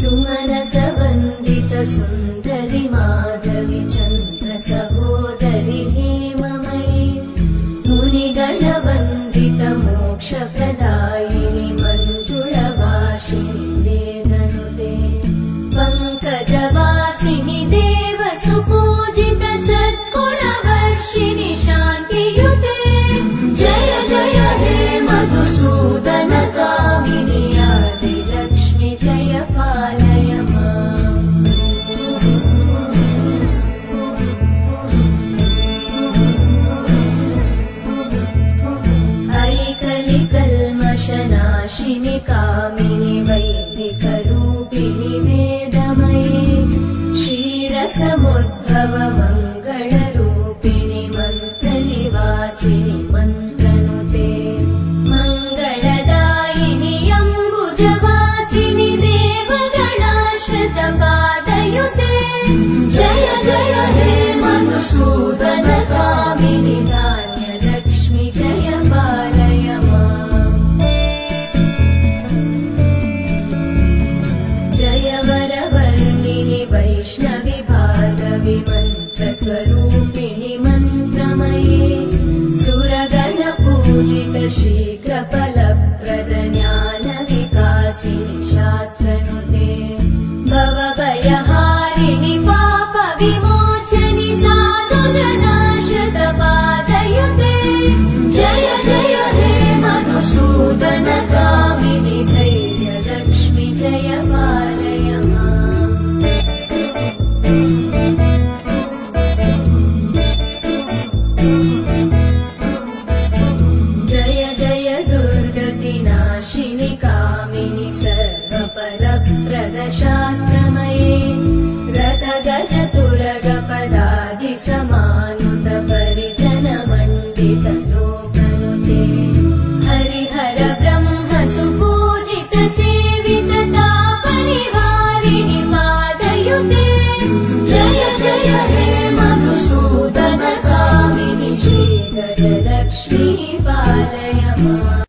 सुमनसवन्दित सुन्दरि माधवि चन्द्र सहोदरि हेममयि मुनिगणवन्दित मोक्षप्रदायिनि मञ्जुळभाषिणि वेदनुते पङ्कजवासिनि देव सुपूजित सद्गुणवर्षिणि शान्तियुते जय जय हे मधुसूदन कामिनि आदिलक्ष्मि जय पालय माम् ऐकलिकल्मषनाशिनि कामिनि वैदिकरूपिणि वेदमये क्षीरसमुद्भव मङ्गलरूपिणि मन्त्रनिवासिनि मन्त्रनुते मङ्गलदायिनि अम्बुजवासिनि देवगणाश्रितपादयुते जय जय हे मधुसूदन कामिनि धान्यलक्ष्मि जय पालय माम् जय वरवर्णिनि वैष्णवि भार्गवि मन्त्रस्वरूपिणि मन्त्रमये सुरगणपूजित शीघ्रफलप्रद ज्ञानविकासिनि शास्त्रनुते भवभयहारिणि पापविमोचनि साधुजनाश्रितपादयुते जय जय हे मधुसूदन कामिनि धैर्यलक्ष्मि जय पालय माम् जय जय दुर्गतिनाशिनि कामिनि सर्वफलप्रद शास्त्र